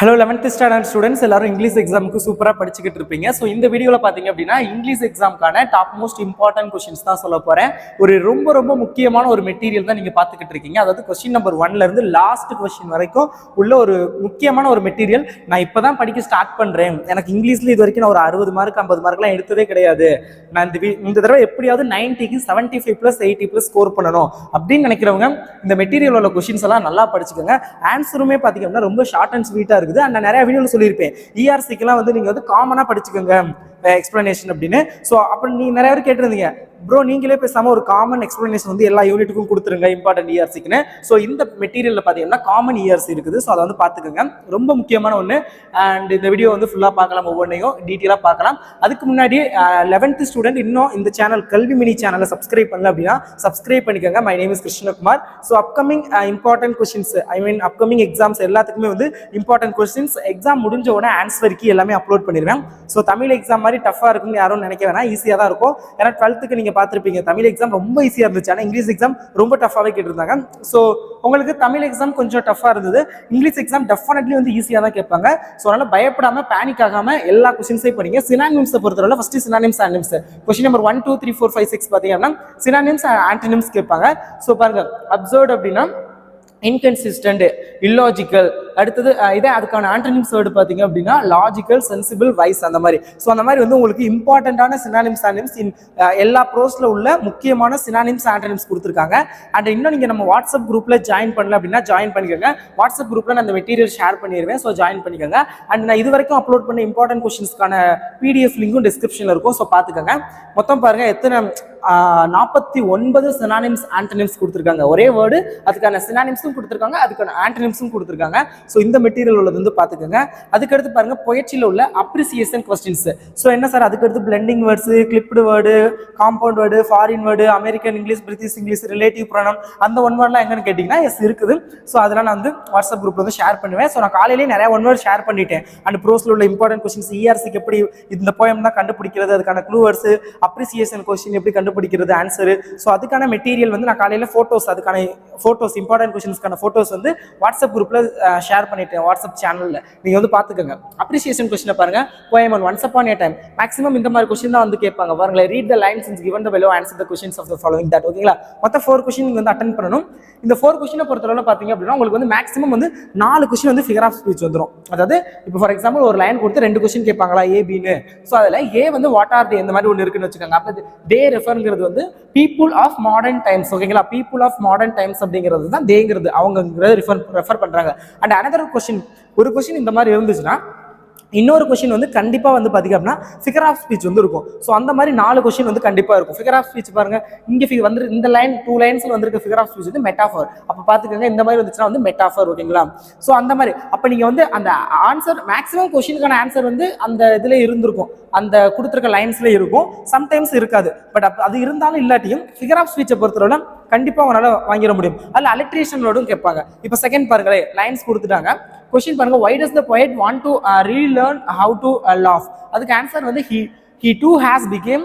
Hello 11th standard students எல்லாரும் English எக்ஸாமுக்கு சூப்பராக படிச்சுக்கிட்டு இருப்பீங்க. ஸோ இந்த வீடியோவில் பார்த்தீங்க அப்படின்னா இங்கிலீஷ் எக்ஸாமுக்கான டாப் மோஸ்ட் இம்பார்ட்டன்ட் கொஸ்டின்ஸ் தான் சொல்ல போகிறேன். ஒரு ரொம்ப முக்கியமான ஒரு மெட்டீரியல் தான் நீங்கள் பார்த்துக்கிட்டு இருக்கீங்க. அதாவது கொஸ்டின் நம்பர் 1லேருந்து லாஸ்ட் கொஸ்டின் வரைக்கும் உள்ள ஒரு முக்கியமான ஒரு மெட்டீரியல். நான் இப்போ தான் படிக்க ஸ்டார்ட் பண்ணுறேன். எனக்கு இங்கிலீஷில் இது வரைக்கும் நான் ஒரு 60 மார்க் 50 மார்க்லாம் எடுத்ததே கிடையாது. நான் இந்த தடவை எப்படியாவது 90க்கு 75+, 80+ ஸ்கோர் பண்ணணும் அப்படின்னு நினைக்கிறவங்க இந்த மெட்டீரியல் உள்ள கொஸ்டின்ஸ் எல்லாம் நல்லா படிச்சுக்கோங்க. ஆன்சருமே பார்த்தீங்க அப்படின்னா ரொம்ப ஷார்ட் அண்ட் ஸ்வீட்டாக இருக்குது. நான் நிறைய வீடியோல சொல்லியிருப்பேன், ERCக்கெல்லாம் வந்து நீங்க வந்து காமனா படிச்சுக்கோங்க எக்ஸ்பிளனேஷன் அப்படின்னு. ஸோ அப்போ நீங்க நிறைய பேர் கேட்டிருந்தீங்க, ப்ரோ நீங்களே பேசாம ஒரு காமன் எக்ஸ்பிளனேஷன் வந்து எல்லா யூனிட்டுக்கும் கொடுத்துருங்க இம்பார்ட்டன்ட் ERCக்குன்னு. ஸோ இந்த மெட்டீரியல்ல பார்த்தீங்கன்னா காமன் ERC இருக்குது. ஸோ அதை வந்து பார்த்துக்கோங்க, ரொம்ப முக்கியமான ஒன்று. அண்ட் இந்த வீடியோ வந்து ஃபுல்லாக பார்க்கலாம், ஒவ்வொன்றையும் டீட்டெயிலாக பார்க்கலாம். அதுக்கு முன்னாடி 11th ஸ்டூடெண்ட் இன்னும் இந்த சேனல் கல்வி மினி சேனலை சப்ஸ்கிரைப் பண்ணல அப்படின்னா சப்ஸ்கிரைப் பண்ணிக்கோங்க. My name is Krishnakumar. So upcoming important questions, upcoming exams எல்லாத்துக்குமே வந்து இம்பார்ட்டன்ட் கொஸ்டின்ஸ் எக்ஸாம் முடிஞ்ச உடனே ஆன்சர் கீ எல்லாமே அப்லோட் பண்ணிடுவேன். ஸோ தமிழ் எக்ஸாம் மாதிரி டஃபாக இருக்குன்னு யாரும் நினைக்க வேணாம், ஈஸியாக தான் இருக்கும். ஏன்னா 12th நீங்க பார்த்துருப்பீங்க, தமிழ் எக்ஸாம் ரொம்ப ஈஸியாக இருந்துச்சு, ஆனால் இங்கிலீஷ் எக்ஸாம் ரொம்ப டஃபாகவே கேட்டிருந்தாங்க. ஸோ உங்களுக்கு தமிழ் எக்ஸாம் கொஞ்சம் டஃபாக இருந்தது, இங்கிலீஷ் எக்ஸாம் டெஃபினெட்லி வந்து ஈஸியாக தான் கேட்பாங்க. ஸோ அதனால பயப்படாம பேனிக் ஆகாம எல்லா கொஸ்டின்ஸையும் படிங்க. சினானிம்ஸை பொறுத்தவரை first synonyms antonyms question number 1 2 3 4 5 6 பார்த்தீங்கன்னா சினானிம்ஸ் ஆன்டினிம்ஸ் கேட்பாங்க. ஸோ பாருங்க, அப்சர்வ்ட் அப்படின்னா இன்கன்சிஸ்டன்ட், இல்லாஜிக்கல். அடுத்தது இதே அதுக்கான ஆன்டனிம்ஸ் வேர்டு பார்த்தீங்க அப்படின்னா லாஜிக்கல், சென்சிபிள், வைஸ், அந்த மாதிரி. ஸோ அந்த மாதிரி வந்து உங்களுக்கு இம்பார்ட்டண்டான சினானிம்ஸ் ஆன்டனிம்ஸ் எல்லா ப்ரோஸ்ல உள்ள முக்கியமான சினானிம்ஸ் ஆன்டனிம்ஸ் கொடுத்துருக்காங்க. அண்ட் இன்னும் நீங்கள் நம்ம வாட்ஸ்அப் குரூப்ல ஜாயின் பண்ணல அப்படின்னா ஜாயின் பண்ணிக்கோங்க. வாட்ஸ்அப் குரூப்ல நான் அந்த மெட்டீரியல் ஷேர் பண்ணிடுவேன். ஸோ ஜாயின் பண்ணிக்கோங்க. அண்ட் நான் இது வரைக்கும் அப்லோட் பண்ண இம்பார்ட்டன்ட் கொஸ்டின்ஸ்க்கான PDF லிங்கும் டிஸ்கிரிப்ஷன்ல இருக்கும். ஸோ பார்த்துக்கோங்க. மொத்தம் பாருங்க எத்தனை 49 சினானிம்ஸ் ஆன்டனிம்ஸ் கொடுத்துருக்காங்க. ஒரே வேர்டு அதுக்கான சினானிம்ஸும் கொடுத்துருக்காங்க, அதுக்கான ஆன்டனிம்ஸும் கொடுத்துருக்காங்க. ஸோ இந்த மெட்டீரியல் உள்ளது வந்து பார்த்துக்கோங்க. அதுக்கடுத்து பாருங்க பொயட்சியில் உள்ள அப்ரிசியேஷன் கொஸ்டின்ஸ். ஸோ என்ன சார் அதுக்கடுத்து blending words, clipped word, compound word, foreign word, American English, British English, relative pronoun, அந்த ஒன் வேர்ட்லாம் எங்கன்னு கேட்டிங்கன்னா எஸ் இருக்குது. ஸோ அதெல்லாம் நான் வந்து வாட்ஸ்அப் குரூப்ல வந்து ஷேர் பண்ணுவேன். ஸோ நான் காலையிலேயே நிறைய ஒன் வேர்ட் ஷேர் பண்ணிட்டேன். அண்ட் ப்ரோஸ்ல உள்ள இம்பார்ட்டன்ட் கொஸ்டின்ஸ், ERCக்கு எப்படி இந்த போயம் தான் கண்டுபிடிக்கிறது, அதுக்கான க்ளூ வேர்ட்ஸ், அப்ரிசியேஷன் கொஸ்டின் எப்படி கண்டுபிடிக்கிறது ஆன்சர். ஸோ அதுக்கான மெட்டீரியல் வந்து நான் காலையில் அதுக்கான ஃபோட்டோஸ் இம்பார்ட்டன்ட் கொஸ்டின்ஸ்க்கான ஃபோட்டோஸ் வந்து வாட்ஸ்அப் குரூப்ல ஷேர் பண்ணிட்டேன் வாட்ஸ்அப் சேனல்ல. நீங்க வந்து பார்த்துக்கோங்க. அப்ரிசியேஷன் கொஸ்டினை பாருங்க, poem once upon a time. Maximum இந்த மாதிரி கொஸ்டின் தான் வந்து கேட்பாங்க. பாருங்களேன், read the lines is given the below, answer the questions of the following that. ஓகேங்களா, மொத்தம் 4 கொஸ்டின் நீங்க வந்து அட்டெண்ட் பண்ணணும். இந்த 4 கொஸ்டினை பொறுத்தவரை பார்த்தீங்க அப்படின்னா உங்களுக்கு வந்து மேக்ஸிமம் வந்து 4 கொஸ்டின் வந்து ஃபிகர் ஆஃப் ஸ்பீச் வந்துடும். அதாவது இப்போ ஃபார் எக்ஸாம்பிள் ஒரு லைன் கொடுத்து 2 கொஸ்டின் கேட்பாங்களா ஏபின்னு. ஸோ அதில் ஏ வந்து வாட் ஆர் டே இந்த மாதிரி ஒன்று இருக்குன்னு வச்சுக்கோங்க. அப்போ டே ரெஃபர்ங்கிறது வந்து பீப்புள் ஆஃப் மாடர்ன் டைம்ஸ். ஓகேங்களா, பீப்புள் ஆஃப் மாடர்ன் டைம்ஸ் அப்படிங்கிறது தான் டேங்கிறது அவங்கிறது ரெஃபர் பண்றாங்க. அண்ட் அனதர் கொஸ்டின், ஒரு கொஸ்டின் இந்த மாதிரி இருந்துச்சுன்னா இன்னொரு கொஸ்டின் வந்து கண்டிப்பா வந்து பாத்தீங்க அப்படின்னா ஃபிகர் ஆஃப் ஸ்பீச் வந்து இருக்கும். ஸோ அந்த மாதிரி 4 கொஸ்டின் வந்து கண்டிப்பா இருக்கும். ஃபிகர் ஆஃப் ஸ்பீச் பாருங்க, இங்க வந்து இந்த லைன் 2 லைன்ஸ்ல வந்திருக்க ஃபிகர் ஆஃப் ஸ்பீச் வந்து மெட்டாஃபர். அப்ப பாத்துக்கோங்க, இந்த மாதிரி வந்துச்சுன்னா வந்து மெட்டாஃபர். ஓகேங்களா, ஸோ அந்த மாதிரி அப்ப நீங்க வந்து அந்த ஆன்சர் மேக்ஸிமம் கொஸ்டினுக்கான ஆன்சர் வந்து அந்த இதுல இருந்திருக்கும், அந்த கொடுத்துருக்க லைன்ஸ்ல இருக்கும், சம்டைம்ஸ் இருக்காது. பட் அது இருந்தாலும் இல்லாட்டியும் ஃபிகர் ஆஃப் ஸ்பீச்சை பொறுத்தவரை கண்டிப்பா உங்களால வாங்கிட முடியும். அதில் அலிட்ரேஷன் வேர்டும் கேட்பாங்க. இப்போ செகண்ட் பாருங்களேன், லைன்ஸ் கொடுத்துட்டாங்க. கொஸ்டின் பாருங்க, why does the poet want to relearn how to laugh? அதுக்கு ஆன்சர் வந்து he too has become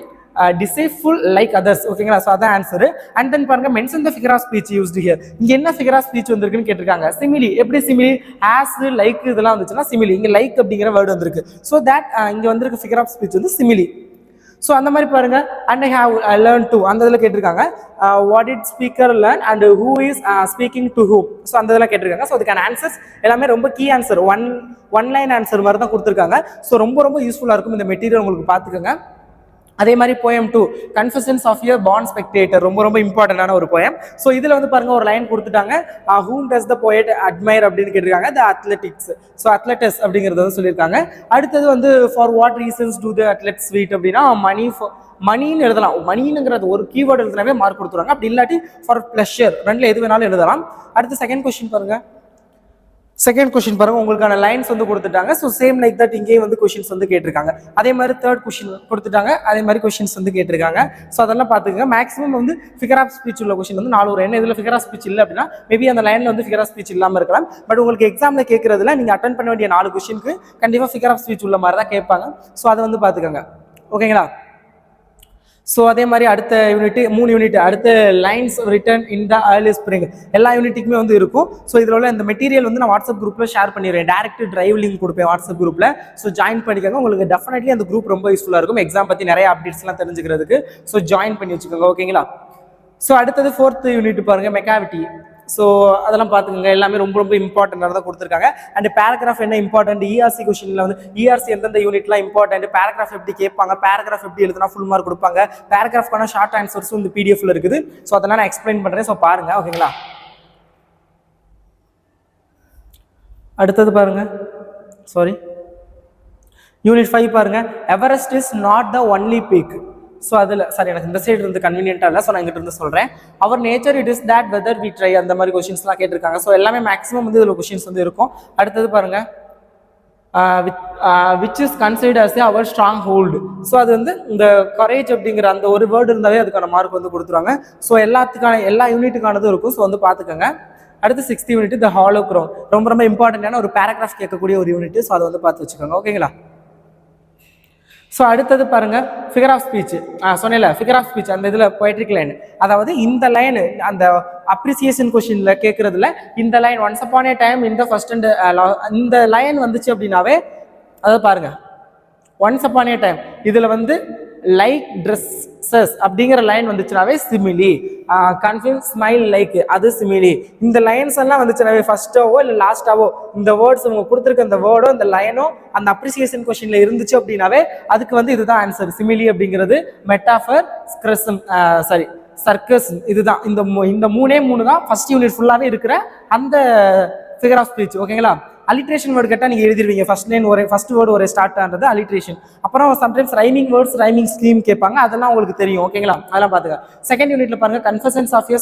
deceitful like others. ஓகேங்களா, ஸோ அதான் ஆன்சர். அண்ட் தென் பாருங்க, mention the figure of speech used here. இங்க என்ன figure of speech வந்திருக்குன்னு கேட்டிருக்காங்க. சிமிலி. எப்படி சிமிலி? ஆஸ், லைக் இதெல்லாம் வந்துச்சுன்னா சிமிலி. இங்க லைக் அப்படிங்கிற வேர்டு வந்திருக்கு. ஸோ தட் இங்க வந்திருக்க ஃபிகர் ஆஃப் ஸ்பீச் வந்து சிமிலி. ஸோ அந்த மாதிரி பாருங்க, and I have learn to அந்த இதில் கேட்டிருக்காங்க. What it speaker learn and who is speaking to who. So அந்த இதெல்லாம் கேட்டிருக்காங்க. ஸோ அதுக்கான ஆன்சர்ஸ் எல்லாமே ரொம்ப key answer, one line answer மாதிரி தான் கொடுத்துருக்காங்க. ஸோ ரொம்ப யூஸ்ஃபுல்லாக இருக்கும் இந்த மெட்டீரியல், உங்களுக்கு பார்த்துக்கோங்க. அதே மாதிரி poem 2 confessions of a born spectator, ரொம்ப இம்பார்ட்டன்டான ஒரு போயம். ஸோ இதுல வந்து பாருங்க ஒரு லைன் கொடுத்துட்டாங்க, whom does the poet admire அப்படின்னு கேட்டிருக்காங்க. the athletics. ஸோ அத்லெட்டிஸ் அப்படிங்கிறது வந்து சொல்லியிருக்காங்க. அடுத்தது வந்து for what reasons do the athletes wait அப்படின்னா மணின்னு எழுதலாம். மணிங்கிறது ஒரு கீவேர்டு எழுதுனாவே மார்க் கொடுத்துருவாங்க. அப்படி இல்லாட்டி ஃபார் பிளஷர், ரெண்டுல எது வேணாலும் எழுதலாம். அடுத்து செகண்ட் கொஸ்டின் பாருங்க. உங்களுக்கான லைன்ஸ் வந்து கொடுத்துட்டாங்க. ஸோ சேம் லைக் தட் இங்கேயும் வந்து கொஸ்டின்ஸ் வந்து கேட்டிருக்காங்க. அதே மாதிரி தேர்ட் கொஸ்டின் கொடுத்துட்டாங்க, அதே மாதிரி கொஸ்டின்ஸ் வந்து கேட்டிருக்காங்க. ஸோ அதெல்லாம் பார்த்துக்கங்க. மேக்ஸிமம் வந்து ஃபிகர் ஆஃப் ஸ்பீச் உள்ள கொஸ்டின் வந்து 4 வரும். என்ன இதில் ஃபிகர் ஆஃப் ஸ்பீச் இல்லை அப்படின்னா மேபி அந்த லைன்ல வந்து ஃபிகர் ஆஃப் ஸ்பீச் இல்லாமல் இருக்கலாம். பட் உங்களுக்கு எக்ஸாம்ல கேட்கறதுல நீங்க அட்டன் பண்ண வேண்டிய 4 கொஸ்டினுக்கு கண்டிப்பாக ஃபிகர் ஆஃப் ஸ்பீச் உள்ள மாதிரி தான் கேட்பாங்க. ஸோ அதை வந்து பார்த்துக்கோங்க. ஓகேங்களா, ஸோ அதே மாதிரி அடுத்த யூனிட் 3 யூனிட் அடுத்த lines return in the early spring எல்லா யூனிட்டுக்குமே வந்து இருக்கும். ஸோ இதில் உள்ள இந்த மெட்டீரியல் வந்து நான் வாட்ஸ்அப் குரூப்பில் ஷேர் பண்ணிடுறேன். டேரக்ட் டிரைவ் லிங்க் கொடுப்பேன் வாட்ஸ்அப் குரூப்பில். ஸோ ஜாயின் பண்ணிக்கோங்க. உங்களுக்கு டெஃபினெட்லி அந்த குரூப் ரொம்ப யூஸ்ஃபுல்லாக இருக்கும் எக்ஸாம் பற்றி நிறைய அப்டேட்ஸ்லாம் தெரிஞ்சுக்கிறதுக்கு. ஸோ ஜாயின் பண்ணி வச்சுக்கோங்க. ஓகேங்களா? ஸோ அடுத்தது 4th யூனிட் பாருங்கள், மெக்காவிட்டி. ஸோ அதெல்லாம் பார்த்துக்கோங்க. எல்லாமே ரொம்ப ரொம்ப இம்பார்ட்டண்டாக தான் கொடுத்துருக்காங்க. அண்ட் பேராகிராஃப் என்ன இம்பார்ட்டன்ட், இஆர்சி கொஸ்டினில் வந்து இஆர்சி எந்தெந்த யூனிட்லாம் இம்பார்ட்டன்ட், பேராகிராஃப் எப்படி கேட்பாங்க, பேராகிராஃப் எப்படி எழுதுனா ஃபுல் மார்க் கொடுப்பாங்க, பேராகிராஃப்க்கான ஷார்ட் ஆன்சர்ஸும் இந்த பிடிஎஃப்ல இருக்குது. ஸோ அதெல்லாம் நான் எக்ஸ்பிளைன் பண்ணுறேன். ஸோ பாருங்க. ஓகேங்களா? அடுத்தது பாருங்க, சாரி யூனிட் 5 பாருங்க, Everest is not the only peak. So அதில் சாரி எனக்கு இந்த சைடு இருந்து கன்வீனியன்ட்டாக இல்லை. ஸோ நான் இங்கிட்ட இருந்து சொல்கிறேன். Our nature it is that whether we try, அந்த மாதிரி கொஸ்டின்ஸ்லாம் கேட்டிருக்காங்க. ஸோ எல்லாமே மேக்ஸிமம் வந்து இதில் கொஸ்டின்ஸ் வந்து இருக்கும். அடுத்தது பாருங்க, which is considered as our stronghold. So அது வந்து இந்த கரேஜ் அப்படிங்கிற அந்த ஒரு வேர்டு இருந்தாலே அதுக்கான மார்க் வந்து கொடுத்துருவாங்க. ஸோ எல்லா யூனிட்டுக்கானதும் இருக்கும். ஸோ வந்து பார்த்துக்கோங்க. அடுத்து 6th unit the hollow crown, ரொம்ப ரொம்ப இம்பார்ட்டன்டான ஒரு பேராகிராஃப் கேட்கக்கூடிய ஒரு யூனிட். ஸோ அதை வந்து பார்த்து வச்சுக்கோங்க. ஓகேங்களா? ஸோ அடுத்தது பாருங்க, ஃபிகர் ஆஃப் ஸ்பீச். சொன்னேன்ல ஃபிகர் ஆஃப் ஸ்பீச், அந்த இதில் பொய்ட்ரிக் லைன். அதாவது இந்த லைன் அந்த அப்ரிசியேஷன் கொஸ்டின்ல கேட்கறதுல இந்த line once upon a time இந்த ஃபர்ஸ்ட் அண்ட் இந்த லைன் வந்துச்சு அப்படின்னாவே அதை பாருங்க, ஒன்ஸ் அப்பான் ஏ டைம் இதில் வந்து லைக் ட்ரெஸ்ஸஸ் அப்படிங்கிற லைன் வந்துச்சுனாவே சிமிலி, கன்ஃபியூஸ் ஸ்மைல் லைக் அது சிமிலி. இந்த லைன்ஸ் எல்லாம் வந்துச்சுனாவே ஃபர்ஸ்டாவோ இல்லை லாஸ்டாவோ இந்த வேர்ட்ஸ் உங்க கொடுத்துருக்க அந்த வேர்டோ இந்த லைனோ அந்த அப்ரிசியேஷன் கொஸ்டின்ல இருந்துச்சு அப்படின்னாவே அதுக்கு வந்து இதுதான் ஆன்சர். சிமிலி அப்படிங்கிறது மெட்டாஃபர், சர்க்கஸ், இதுதான் இந்த மூணே தான் ஃபர்ஸ்ட் யூனிட் ஃபுல்லாவே இருக்கிற அந்த ஃபிகர் ஆஃப் ஸ்பீச். ஓகேங்களா? அலிட்ரேஷன் வேர்டு கேட்டால் நீங்கள் எழுதிருவீங்க. ஃபர்ஸ்ட் வேர்டு ஒரு ஸ்டார்ட் ஆனது அலிட்ரேஷன். அப்புறம் sometimes rhyming words, rhyming scheme கேட்பாங்க. அதெல்லாம் உங்களுக்கு தெரியும். ஓகேங்களா? அதெல்லாம் பார்த்துக்க. செகண்ட் யூனிட்ல பாருங்க, கன்ஃபெஷன்ஸ் ஆஃப் எ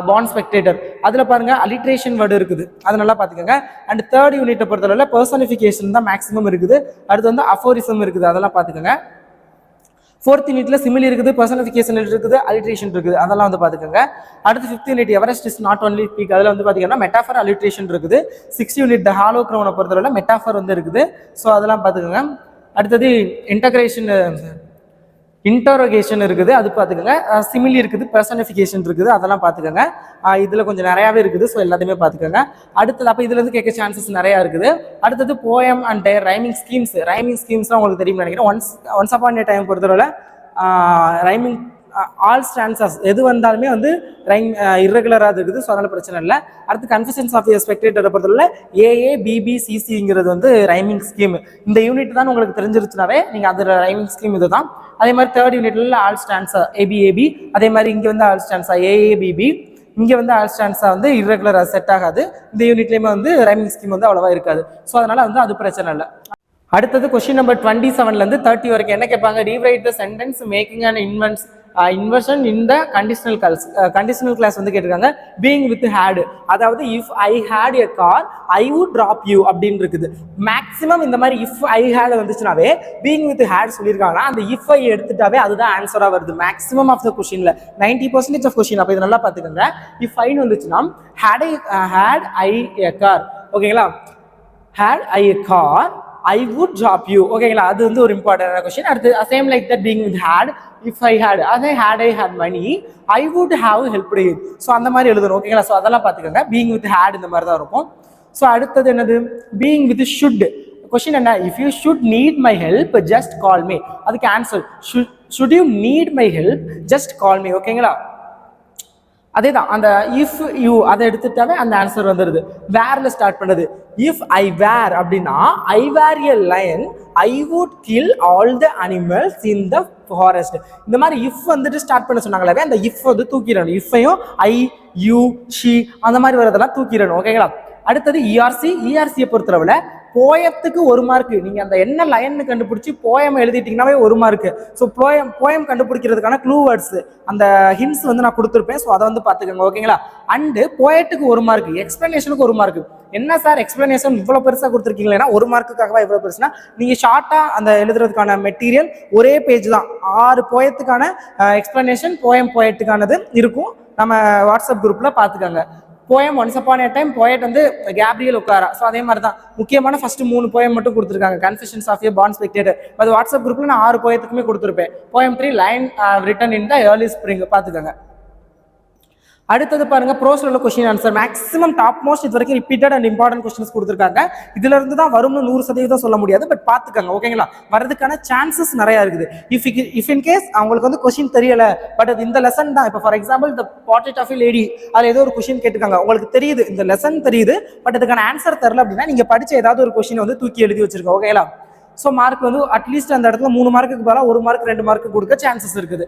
பாண்ட் ஸ்பெக்டேட்டர். அதில் பாருங்க அலிட்ரேஷன் வேர்டு இருக்குது, அது நல்லா பார்த்துக்கோங்க. அண்ட் தேர்ட் யூனிட்டை பொறுத்தளவில் பர்சனிஃபிகேஷன் தான் மேக்ஸிமம் இருக்குது. அடுத்து வந்து அஃபோரிசம் இருக்குது, அதெல்லாம் பார்த்துக்கோங்க. 4th யூனிட்ல சிமிலி இருக்குது, பர்சனிஃபிகேஷன் இருக்குது, அலிட்ரேஷன் இருக்குது, அதெல்லாம் வந்து பார்த்துக்கோங்க. அடுத்து 5th unit Everest is not only peak, அதில் வந்து பார்த்தீங்கன்னா மெட்டாஃபர், அலிட்ரேஷன் இருக்குது. 6th யூனிட் த ஹாலோ க்ரௌனை பொறுத்தவரை மெட்டாஃபர் வந்து இருக்குது. ஸோ அதெல்லாம் பார்த்துக்கோங்க. அடுத்தது இன்டரோகேஷன் இருக்குது, அது பார்த்துக்கோங்க. சிமிலி இருக்குது, பர்சனிஃபிகேஷன் இருக்குது, அதெல்லாம் பார்த்துக்கோங்க. இதில் கொஞ்சம் நிறையாவே இருக்குது. ஸோ எல்லாத்தையுமே பார்த்துக்கோங்க. அடுத்தது அப்போ இதுலேருந்து கேட்க சான்சஸ் நிறையா இருக்குது. அடுத்தது போயம் அண்ட் ரைமிங் ஸ்கீம்ஸ்லாம் உங்களுக்கு தெரியும்னு நினைக்கிறேன். ஒன்ஸ் அப்பான் ஏ டைம் பொறுத்தவரை ரைமிங் ஆல் ஸ்டான்சஸ் எது வந்தாலுமே வந்து ரைம் இர்ரெகுலராக இருக்குது. ஸோ அதனால பிரச்சனை இல்லை. அடுத்து கன்ஃபெஷன்ஸ் ஆஃப் ஸ்பெக்டேட்டரை பொறுத்தவரை AABBCCங்கிறது வந்து ரைமிங் ஸ்கீம். இந்த யூனிட் தான் உங்களுக்கு தெரிஞ்சிருச்சுனாவே நீங்கள் அதில் ரைமிங் ஸ்கீம் இது தான். அதே மாதிரி தேர்ட் யூனிட்ல ஆல் ஸ்டான்ஸா ABAB, அதே மாதிரி இங்கே வந்து ஆல் ஸ்டான்ஸா AABB, இங்கே வந்து ஆல் ஸ்டான்ஸா வந்து இர்ரெகுலராக செட் ஆகாது. இந்த யூனிட்லேயுமே வந்து ரைமிங் ஸ்கீம் வந்து அவ்வளோவா இருக்காது. ஸோ அதனால வந்து அது பிரச்சனை இல்லை. அடுத்தது கொஸ்டின் நம்பர் 27லேருந்து 30 வரைக்கும் என்ன கேட்பாங்க, rewrite the sentence making and inversion in the conditional clause வந்து கேட்டிருக்காங்க. பீயிங் வித் ஹேட், அதாவது if I had a car I would drop you அப்படின்னு இருக்குது. மேக்ஸிமம் இந்த மாதிரி இஃப் ஐ ஹேட் வந்துச்சுனாவே பீயிங் வித் ஹேட் சொல்லியிருக்காங்கன்னா அந்த இஃப் ஐ எடுத்துட்டாவே அதுதான் ஆன்சராக வருது மேக்ஸிமம் ஆஃப் த கொஸ்டின்ல. 90% ஆஃப் கொஸ்டின். அப்போ இது நல்லா பார்த்துக்கோங்க. இஃப் ஐன்னு வந்துச்சுன்னா ஹேட் ஐ எ கார், ஓகேங்களா? Had I a car I would drop you, ஓகேங்களா? அது வந்து ஒரு இம்பார்ட்டன்டான கொஸ்டின். அடுத்து same like that being with had, if I had, அதே had I had money I would have helped you. So அந்த மாதிரி எழுதணும். ஓகேங்களா? ஸோ அதெல்லாம் பார்த்துக்கோங்க. பீயிங் வித் ஹேட் இந்த மாதிரி தான் இருக்கும். ஸோ அடுத்தது என்னது, பீயிங் வித் ஷுட். கொஸ்டின் என்ன, if you should need my help just call me. அதுக்கு answer should you need my help just call me. ஓகேங்களா? அதே தான் அந்த இஃப் யூ அதை எடுத்துட்டாவே அந்த ஆன்சர் வந்துடுது. வேர்ல ஸ்டார்ட் பண்ணது. இஃப் ஐ வேர் அப்படின்னா I were a lion I would kill all the animals in the forest. இந்த மாதிரி இஃப் வந்துட்டு ஸ்டார்ட் பண்ண சொன்னாங்களே அந்த இஃப் வந்து தூக்கிடணும். இஃப்பையும் ஐ யூ ஷி அந்த மாதிரி வரதெல்லாம் தூக்கிடணும். ஓகேங்களா? அடுத்தது இஆர்சியை பொறுத்தளவில் போயத்துக்கு 1 மார்க். நீங்க அந்த என்ன லைன்னு கண்டுபிடிச்சி போயம் எழுதிட்டீங்கன்னாவே 1 மார்க். ஸோ போயம் கண்டுபிடிக்கிறதுக்கான க்ளூ வேர்ட்ஸ் அந்த ஹிண்ட்ஸ் வந்து நான் கொடுத்துருப்பேன். ஸோ அதை வந்து பார்த்துக்கோங்க. ஓகேங்களா? அண்டு போயட்டுக்கு 1 மார்க், எக்ஸ்பிளனேஷனுக்கு 1 மார்க். என்ன சார் எக்ஸ்பிளனேஷன் இவ்வளோ பெருசாக கொடுத்துருக்கீங்களா, 1 மார்க்குக்காகவா இவ்வளோ பெருசுனா, நீங்கள் ஷார்ட்டாக அந்த எழுதுறதுக்கான மெட்டீரியல் ஒரே பேஜ் தான். 6 போயத்துக்கான எக்ஸ்பிளனேஷன் போயட்டுக்கானது இருக்கும். நம்ம வாட்ஸ்அப் குரூப்பில் பார்த்துக்கோங்க. Poem once upon a time, poet வந்து கேப்ரியல் ஒக்காரா. ஸோ அதே மாதிரி தான் முக்கியமான ஃபர்ஸ்ட் 3 போயம் மட்டும் கொடுத்துருக்காங்க. கன்ஃபெஷன்ஸ் ஆஃப் ஏ பாண்ட் ஸ்பெக்டேட்டர், அது வாட்ஸ்அப் குரூப்ல நான் 6 போயத்துக்குமே கொடுத்துருப்பேன். Poem 3 line written in the early spring பார்த்துக்கோங்க. அடுத்தது பாருங்க, ப்ரோஸ்ல உள்ள question answer maximum top most இது வரைக்கும் ரிப்பீட்டட் அண்ட் இம்பார்ட்டன்ட் கொஸ்டின்ஸ் கொடுத்துருக்காங்க. இதுல இருந்து தான் வரும்னு 100% சொல்ல முடியாது, பட் பாத்துக்கோங்க ஓகேங்களா. வரதுக்கான சான்சஸ் நிறைய இருக்குது. இஃப் இன் கேஸ் அவங்களுக்கு வந்து கொஸ்டின் தெரியல, பட் அது இந்த லெசன் தான், இப்போ for example the portrait of a lady, அதுல ஏதோ ஒரு கொஸ்டின் கேட்டுக்காங்க, உங்களுக்கு தெரியுது இந்த லெசன் தெரியுது, பட் அதுக்கான ஆன்சர் தெரியல அப்படின்னா நீங்க படிச்ச ஏதாவது ஒரு கொஸ்டின் வந்து தூக்கி எழுதி வச்சிருக்கோம் ஓகேங்களா. ஸோ மார்க் வந்து அட்லீஸ்ட் அந்த இடத்துல 3 மார்க்குக்கு பதிலாக 1 மார்க் 2 மார்க் கொடுக்க சான்சஸ் இருக்குது.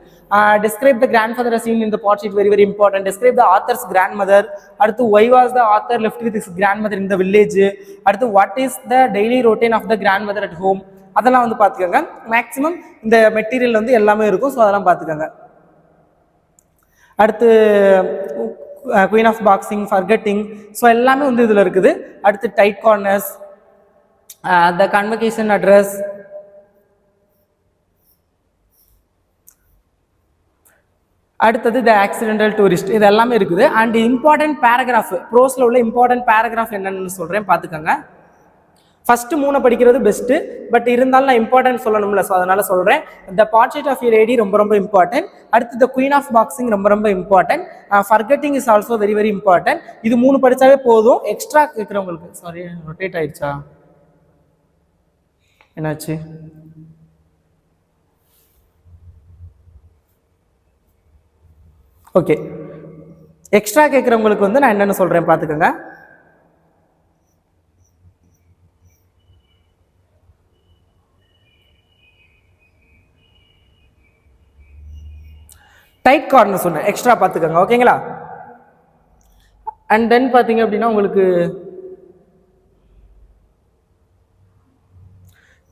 Describe the grandfather scene in the portrait, very very important. Describe the author's grandmother. அடுத்து why was the author left with his grandmother in the village. அடுத்து what is the daily routine of the grandmother at home, அதெல்லாம் வந்து பார்த்துக்கோங்க. Maximum இந்த material வந்து எல்லாமே இருக்கும், so அதெல்லாம் பார்த்துக்கோங்க. அடுத்து queen of boxing, forgetting, so எல்லாமே வந்து இதில் இருக்குது. அடுத்து tight corners, the convocation address, அடுத்தது த ஆக்சிடென்டல் டூரிஸ்ட், இது எல்லாமே இருக்குது. அண்ட் இம்பார்ட்டன்ட் பேராகிராஃப், ப்ரோஸ்ல உள்ள இம்பார்ட்டன்ட் பேராகிராஃப் என்னன்னு சொல்றேன் பார்த்துக்கோங்க. ஃபர்ஸ்ட் 3 படிக்கிறது பெஸ்ட், பட் இருந்தாலும் நான் இம்பார்ட்டன்ட் சொல்லணும்ல, ஸோ அதனால சொல்றேன். த போர்ட்ரேட் ஆஃப் எ லேடி ரொம்ப ரொம்ப இம்பார்ட்டன்ட். அடுத்து த குயின் ஆஃப் பாக்ஸிங் ரொம்ப ரொம்ப important. Forgetting is also very very important. இது 3 படிச்சாவே போதும். எக்ஸ்ட்ரா கேட்குறவங்களுக்கு, சாரி ரொட்டேட் ஆயிடுச்சா, என்னாச்சு, ஓகே. எக்ஸ்ட்ரா கேட்குறவங்களுக்கு வந்து நான் என்னென்னு சொல்கிறேன் பார்த்துக்கோங்க. டைட் கார்னர் சொன்னேன், எக்ஸ்ட்ரா பார்த்துக்கோங்க ஓகேங்களா. அண்ட் தென் பார்த்தீங்க அப்படின்னா உங்களுக்கு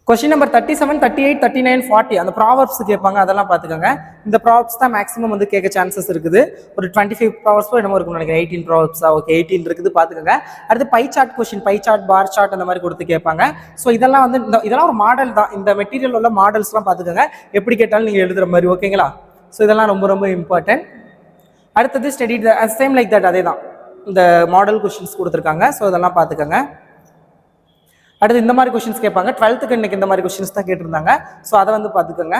கொஸ்டின் நம்பர் 37, 38, 39, 40 அந்த ப்ராவர்ப்ஸ் கேட்பாங்க, அதெல்லாம் பார்த்துக்கோங்க. இந்த ப்ராவர்ப்ஸ் தான் மேக்ஸிமம் வந்து கேட்க சான்சஸ் இருக்குது. ஒரு 25 ப்ராவர்ப்ஸோ என்னமோ இருக்கும்னு நினைக்கிறேன். 18 ப்ராவர்ப்ஸா, ஓகே 18 இருக்குது பார்த்துக்கோங்க. அடுத்து pie chart question, pie chart, bar chart அந்த மாதிரி கொடுத்து கேட்பாங்க. ஸோ இதெல்லாம் வந்து இதெல்லாம் ஒரு மாடல் தான். இந்த மெட்டீரியல் உள்ள மாடல்ஸ்லாம் பார்த்துக்கோங்க, எப்படி கேட்டாலும் நீங்கள் எழுதுற மாதிரி ஓகேங்களா. ஸோ இதெல்லாம் ரொம்ப ரொம்ப இம்பார்ட்டன்ட். அடுத்தது ஸ்டடி சேம் லைக் தட், அதே தான் இந்த மாடல் கொஸ்டின்ஸ் கொடுத்துருக்காங்க. ஸோ இதெல்லாம் பார்த்துக்கோங்க. அடுத்து இந்த மாதிரி கொஸ்டின்ஸ் கேட்பாங்க. 12th இன்னைக்கு இந்த மாதிரி கொஸ்டின்ஸ் தான் கேட்டிருந்தாங்க, ஸோ அதை வந்து பார்த்துக்கோங்க.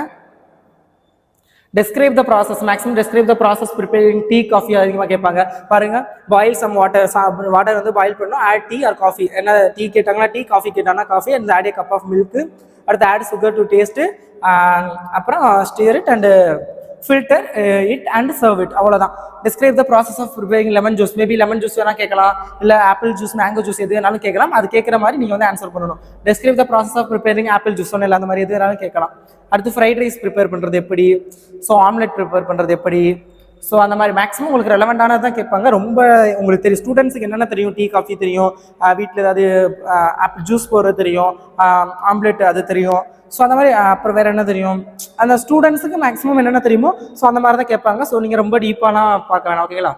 Describe the process, maximum describe the process preparing tea coffee அதிகமாக கேட்பாங்க. பாருங்க, பாயில் சம் வாட்டர் வந்து பாயில் பண்ணணும், ஆட் டீ ஆர் காஃபி. என்ன டீ கேட்டாங்கன்னா டீ, காஃபி கேட்டாங்கன்னா coffee, and add a cup of milk. அடுத்து ஆட் சுகர் டு டேஸ்ட், அப்புறம் stir it and filter it and serve it, அவ்வளோதான். Describe the process of preparing lemon juice, maybe lemon juice வேணா கேட்கலாம், இல்லை apple juice, mango juice எது வேணாலும் கேட்கலாம். அது கேட்குற மாதிரி நீங்கள் வந்து ஆன்சர் பண்ணணும். Describe the process of preparing apple juice சொன்ன அந்த மாதிரி எது வேணாலும் கேட்கலாம். அடுத்து ஃப்ரைட் ரைஸ் ப்ரிப்பேர் பண்ணுறது எப்படி, ஸோ ஆம்லெட் ப்ரிப்பேர் பண்ணுறது எப்படி, ஸோ அந்த மாதிரி மேக்ஸிமம் உங்களுக்கு ரெலவெண்டானது தான் கேட்பாங்க. ரொம்ப உங்களுக்கு தெரியும், ஸ்டூடெண்ட்ஸுக்கு என்னென்ன தெரியும், டீ காஃபி தெரியும், வீட்டில் ஏதாவது ஆப்பிள் ஜூஸ் போடுறது தெரியும், ஆம்லெட் அது தெரியும். ஸோ அந்த மாதிரி அப்புறம் வேறு என்ன தெரியும், அந்த ஸ்டூடெண்ட்ஸுக்கு மேக்ஸிமம் என்னென்ன தெரியுமோ ஸோ அந்த மாதிரி தான் கேட்பாங்க. ஸோ நீங்கள் ரொம்ப டீப்பாலாம் பார்க்க வேணாம் ஓகேங்களா.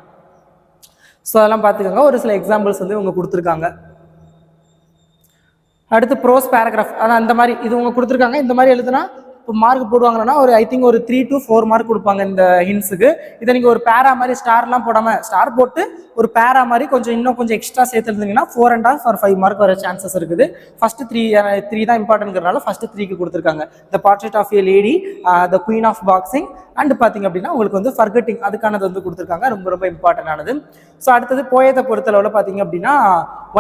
ஸோ அதெல்லாம் பார்த்துக்கோங்க. ஒரு சில எக்ஸாம்பிள்ஸ் வந்து இவங்க கொடுத்துருக்காங்க. அடுத்து ப்ரோஸ் பேராகிராஃப், அதான் அந்த மாதிரி இது உங்க கொடுத்துருக்காங்க. இந்த மாதிரி எழுதுனா இப்போ மார்க் போடுவாங்கன்னா ஒரு ஐ திங்க் ஒரு 3 to 4 மார்க் கொடுப்பாங்க இந்த ஹின்ஸுக்கு. இதை நீங்கள் ஒரு பேரா மாதிரி ஸ்டார்லாம் போடாமல் ஸ்டார் போட்டு ஒரு பேரா மாதிரி இன்னும் கொஞ்சம் எக்ஸ்ட்ரா சேர்த்துருந்தீங்கன்னா 4.5 or 5 மார்க் வர சான்சஸ் இருக்குது. ஃபர்ஸ்ட் 3 தான் இம்பார்ட்டன்ட்ங்கிறனால ஃபர்ஸ்ட் 3க்கு கொடுத்துருக்காங்க. The portrait of a lady, the queen of boxing, and பார்த்தீங்க அப்படின்னா உங்களுக்கு வந்து ஃபர்கெட்டிங் அதுக்கானது வந்து கொடுத்துருக்காங்க, ரொம்ப ரொம்ப இம்பார்ட்டன்ட் ஆனது. ஸோ அடுத்தது போயத்தை பொறுத்தளவில் பார்த்தீங்க அப்படின்னா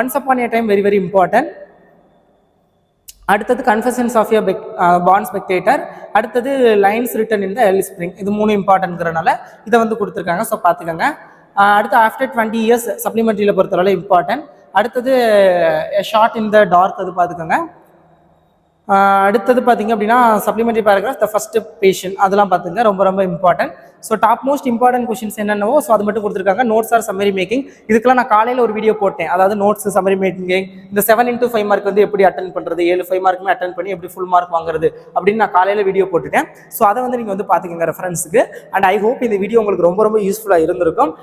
once upon a time very very important. அடுத்தது கன்ஃபெஷன்ஸ் ஆஃப் எ பாண்ட் ஸ்பெக்டேட்டர், அடுத்தது lines written in the early spring, இது 3 இம்பார்ட்டன்ட்ங்கிறனால இதை வந்து கொடுத்துருக்காங்க. ஸோ பார்த்துக்கோங்க. அடுத்து ஆஃப்டர் 20 years சப்ளிமெண்ட்ரியில் பொறுத்தளவு இம்பார்ட்டன்ட். அடுத்தது ஷார்ட் இன் த டார்க், அது பார்த்துக்கோங்க. அடுத்தது பார்த்தீங்க அப்படின்னா supplementary paragraph the first passion, அதெல்லாம் பார்த்துங்க, ரொம்ப ரொம்ப important. So top most important questions என்னென்னவோ ஸோ அது மட்டும் கொடுத்துருக்காங்க. நோட்ஸ் ஆர் சம்மரி மேக்கிங், இதுக்கெல்லாம் நான் காலையில் ஒரு வீடியோ போட்டேன், அதாவது நோட்ஸ் சம்மரி மேக்கிங், இந்த 7 into 5 மார்க் வந்து எப்படி அட்டன் பண்ணுறது, 7 5 மார்க்குமே அட்டன் பண்ணி எப்படி ஃபுல் மார்க் வாங்குறது அப்படின்னு நான் காலையில் வீடியோ போட்டுட்டேன். ஸோ அதை வந்து நீங்கள் வந்து பார்த்துக்கங்க ரெஃபரன்ஸுக்கு. அண்ட் ஐ ஹோப் இந்த வீடியோ உங்களுக்கு ரொம்ப ரொம்ப யூஸ்ஃபுல்லாக இருந்திருக்கும்.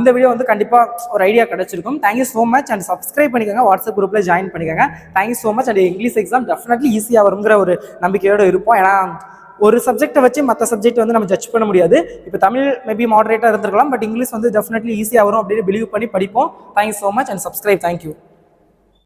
இந்த வீடியோ வந்து கண்டிப்பாக ஒரு ஐடியா கிடைச்சிருக்கும். Thank you so much. And subscribe பண்ணிக்கோங்க, வாட்ஸ்அப் குரூப்பில் ஜாயின் பண்ணிக்கோங்க. Thank you so much. And English exam definitely ஈஸியாக வருங்கிற ஒரு நம்பிக்கையோடு இருப்போம். ஏன்னா ஒரு சப்ஜெக்ட்டை வச்சு மற்ற சப்ஜெக்ட் வந்து நம்ம ஜட்ஜ் பண்ண முடியாது. இப்போ தமிழ் மேபி மாடரேட்டாக இருந்திருக்கலாம், பட் இங்கிலீஷ் வந்து டெஃபினெட்லி ஈஸியாக வரும் அப்படின்னு பிலீவ் பண்ணி படிப்போம். Thank you so much and subscribe. Thank you.